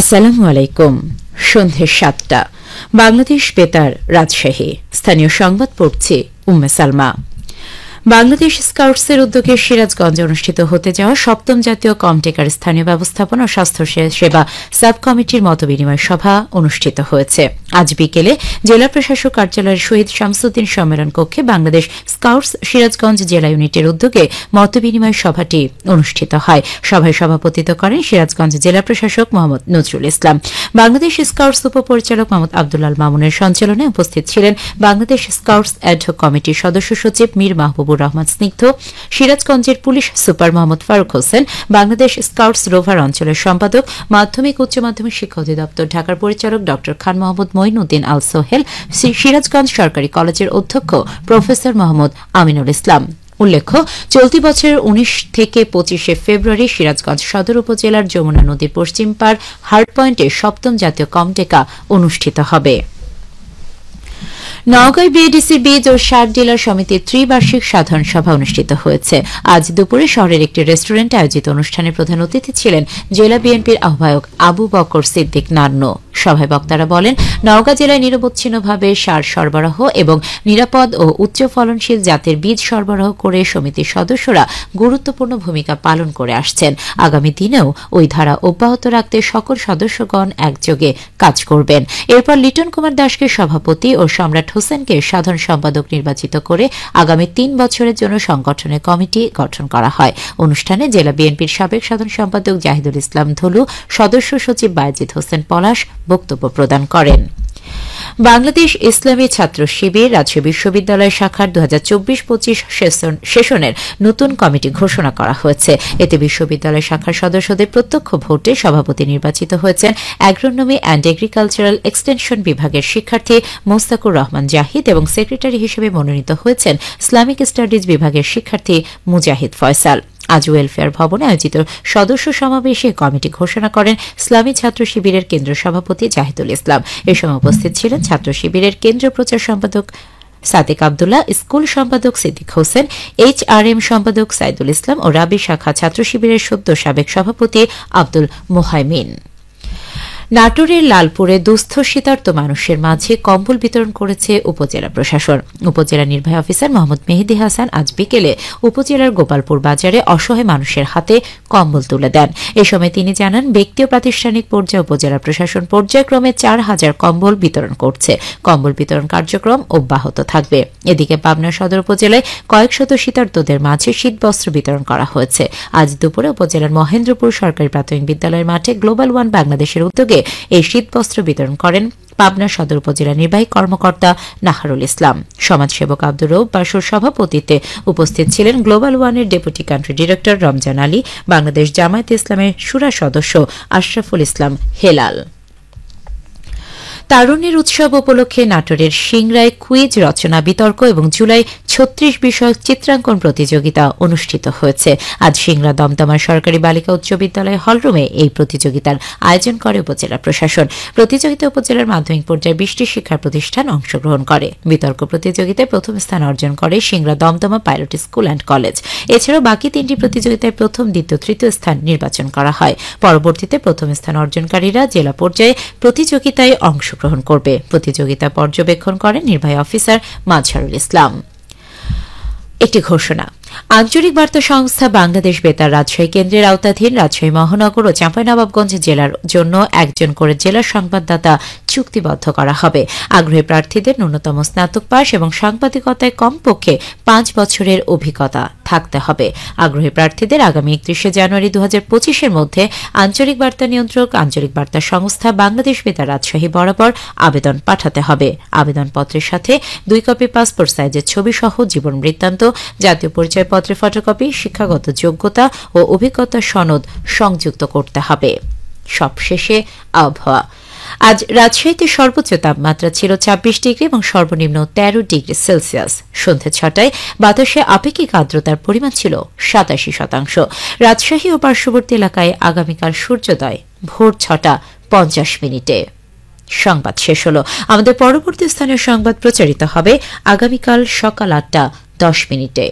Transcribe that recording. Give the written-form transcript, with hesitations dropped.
আসসালামু আলাইকুম। সন্ধ্যে ৭টা বাংলাদেশ বেতার রাজশাহী। স্থানীয় সংবাদ পড়ছি উম্মে সালমা। বাংলাদেশ স্কাউটসের উদ্যোগে সিরাজগঞ্জে অনুষ্ঠিত হতে যাওয়া সপ্তম জাতীয় কমটেকার স্থানীয় ব্যবস্থাপনা ও স্বাস্থ্য সেবা সাব কমিটির মতবিনিময় সভা অনুষ্ঠিত হয়েছে। আজ বিকেলে জেলা প্রশাসক কার্যালয়ের শহীদ শামসুদ্দিন সম্মেলন কক্ষে বাংলাদেশ স্কাউটস সিরাজগঞ্জ জেলা ইউনিটের উদ্যোগে মতবিনিময় সভাটি অনুষ্ঠিত হয়। সভায় সভাপতিত্ব করেন সিরাজগঞ্জ জেলা প্রশাসক মোহাম্মদ নজরুল ইসলাম। বাংলাদেশ স্কাউটস উপপরিচালক মোহাম্মদ আব্দুল আল মামুনের সঞ্চালনায় উপস্থিত ছিলেন বাংলাদেশ স্কাউটস অ্যাডহক কমিটির সদস্য সচিব মীর মাহবুবুর রহমান স্নিগ্ধ, সিরাজগঞ্জের police super Mohammad Faruk Hossain, Bangladesh scouts rover অঞ্চলের সম্পাদক, মাধ্যমিক উচ্চ মাধ্যমিক শিক্ষা অধিদপ্তর ঢাকার পরিচালক ড খান মোহাম্মদ মঈনুদ্দিন আল সোহেল, সিরাজগঞ্জ সরকারি কলেজের অধ্যক্ষ প্রফেসর মোহাম্মদ আমিনুল ইসলাম। উল্লেখ্য, চলতি বছরের ১৯ থেকে ২৫ ফেব্রুয়ারি সিরাজগঞ্জ সদর উপজেলার যমুনা নদীর পশ্চিম পার হার্ড পয়েন্টে সপ্তম জাতীয় কমটেকা অনুষ্ঠিত হবে। নওগাঁয় বিএডিসির বীজ ও সার ডিলার সমিতির ত্রিবার্ষিক সাধারণ সভা অনুষ্ঠিত হয়েছে। আজ দুপুরে শহরের একটি রেস্টুরেন্টে আয়োজিত অনুষ্ঠানে প্রধান অতিথি ছিলেন জেলা বিএনপির আহ্বায়ক আবু বকর সিদ্দিক নান্নু। সভায় বক্তারা বলেন, নওগাঁ জেলায় নিরবচ্ছিন্নভাবে সার সরবরাহ এবং নিরাপদ ও উচ্চ ফলনশীল জাতের বীজ সরবরাহ করে সমিতির সদস্যরা গুরুত্বপূর্ণ ভূমিকা পালন করে আসছেন। আগামী দিনেও ওই ধারা অব্যাহত রাখতে সকল সদস্যগণ একযোগে কাজ করবেন। এরপর লিটন কুমার দাসকে সভাপতি ও সম্রাট হোসেনকে সাধারণ সম্পাদক নির্বাচিত করে আগামী ৩ বছরের জন্য সংগঠনের কমিটি গঠন করা হয়। অনুষ্ঠানে জেলা বিএনপির সাবেক সাধারণ সম্পাদক জাহিদুল ইসলাম ধলু, সদস্য সচিব বায়েজিদ হোসেন পলাশ বক্তব্য প্রদান করেন। বাংলাদেশ ইসলামী ছাত্র শিবির রাজশাহী বিশ্ববিদ্যালয় শাখার ২০২৪-২৫ সেশনের নতুন কমিটি ঘোষণা করা হয়েছে। এতে বিশ্ববিদ্যালয় শাখার সদস্যদের প্রত্যক্ষ ভোটে সভাপতি নির্বাচিত হয়েছেন অ্যাগ্রোনমি অ্যান্ড এগ্রিকালচারাল এক্সটেনশন বিভাগের শিক্ষার্থী মোস্তাকুর রহমান জাহিদ এবং সেক্রেটারি হিসেবে মনোনীত হয়েছেন ইসলামিক স্টাডিজ বিভাগের শিক্ষার্থী মুজাহিদ ফয়সাল। আজ ওয়েলফেয়ার ভবনে আয়োজিত সদস্য সমাবেশে কমিটি ঘোষণা করেন ইসলামী ছাত্র শিবিরের কেন্দ্র সভাপতি জাহিদুল ইসলাম। এ সময় উপস্থিত ছিলেন ছাত্র শিবিরের কেন্দ্রীয় প্রচার সম্পাদক সাদেক আবদুল্লাহ, স্কুল সম্পাদক সিদ্দিক হোসেন, HRM সম্পাদক সাইদুল ইসলাম ও রাবি শাখা ছাত্র শিবিরের সদ্য সাবেক সভাপতি আব্দুল মোহাইমিন। নাটোরের লালপুরে দুস্থ শীতার্ত মানুষের মাঝে কম্বল বিতরণ করেছে উপজেলা প্রশাসন। উপজেলা নির্বাহী অফিসার মোহাম্মদ মেহেদী হাসান আজ বিকেলে উপজেলার গোপালপুর বাজারে অসহায় মানুষের হাতে কম্বল তুলে দেন। এ সময় তিনি জানান, ব্যক্তি ও প্রাতিষ্ঠানিক পর্যায়ে উপজেলা প্রশাসন পর্যায়ক্রমে ৪,০০০ কম্বল বিতরণ করছে। কম্বল বিতরণ কার্যক্রম অব্যাহত থাকবে। এদিকে পাবনা সদর উপজেলায় কয়েক শত শীতার্তদের মাঝে শীতবস্ত্র বিতরণ করা হয়েছে। আজ দুপুরে উপজেলার মহেন্দ্রপুর সরকারি প্রাথমিক বিদ্যালয়ের মাঠে গ্লোবাল ওয়ান বাংলাদেশের উদ্যোগে এই শীতবস্ত্র বিতরণ করেন পাবনা সদর উপজেলা নির্বাহী কর্মকর্তা নাহারুল ইসলাম। সমাজসেবক আব্দুর রউফ বাসুর সভাপতিত্বে উপস্থিত ছিলেন গ্লোবাল ওয়ানের deputy country director Ramzan Ali, Bangladesh জামায়াতে ইসলামের শুরা সদস্য আশরাফুল ইসলাম হেলাল। তারুণ্যের উৎসব উপলক্ষে নাটোরের সিংড়ায় কুইজ রচনা বিতর্ক এবং জুলাই ৩৬ বিষয়ক চিত্রাঙ্কন প্রতিযোগিতা অনুষ্ঠিত হয়েছে। আজ সিংড়া দমদমা সরকারি বালিকা উচ্চ বিদ্যালয় হলরুমে এই প্রতিযোগিতার আয়োজন করে উপজেলা প্রশাসন। প্রতিযোগিতা উপজেলার মাধ্যমিক পর্যায়ে ২০টি শিক্ষা প্রতিষ্ঠান অংশগ্রহণ করে। বিতর্ক প্রতিযোগিতায় প্রথম স্থান অর্জন করে Singra Damdama pilot school and college. এছাড়াও বাকি ৩টি প্রতিযোগিতায় প্রথম, দ্বিতীয়, তৃতীয় স্থান নির্বাচন করা হয়। পরবর্তীতে প্রথম স্থান অর্জনকারীরা জেলা পর্যায়ে প্রতিযোগিতায় অংশগ্রহণ করবে। প্রতিযোগিতা পর্যবেক্ষণ করেন নির্বাহী অফিসার মাজহারুল ইসলাম। একটি ঘোষণা, আঞ্চলিক বার্তা সংস্থা বাংলাদেশ বেতার রাজশাহী কেন্দ্রের আওতাধীন রাজশাহী মহানগর ও চাঁপাইনবাবগঞ্জ জেলার জন্য একজন করে জেলা সংবাদদাতা চুক্তিবদ্ধ করা হবে। আগ্রহী প্রার্থীদের ন্যূনতম স্নাতক পাস এবং সাংবাদিকতায় কমপক্ষে ৫ বছরের অভিজ্ঞতা থাকতে হবে। আগ্রহী প্রার্থীদের আগামী ৩১ জানুয়ারি ২০২৫-এর মধ্যে আঞ্চলিক বার্তা নিয়ন্ত্রক, আঞ্চলিক বার্তা সংস্থা বাংলাদেশ বেতার রাজশাহী বরাবর আবেদন পাঠাতে হবে। আবেদনপত্রের সাথে 2 কপি পাসপোর্ট সাইজের ছবি সহ জীবন বৃত্তান্ত, জাতীয় পরিচয়পত্রের ফটোকপি, শিক্ষাগত যোগ্যতা ও অভিজ্ঞতা সনদ সংযুক্ত করতে হবে। সবশেষে আবহাওয়া। আজ রাজশাহীতে সর্বোচ্চ তাপমাত্রা ছিল ২৬ ডিগ্রি এবং সর্বনিম্ন ১৩ ডিগ্রি সেলসিয়াস। সন্ধ্যে ৬টায় বাতাসে আপেক্ষিক আর্দ্রতার পরিমাণ ছিল ৮৭%। রাজশাহী ও পার্শ্ববর্তী এলাকায় আগামীকাল সূর্যোদয় ভোর ৬:৫০। সংবাদ শেষ হল। আমাদের পরবর্তী স্থানীয় সংবাদ প্রচারিত হবে আগামীকাল সকাল ৮:১০।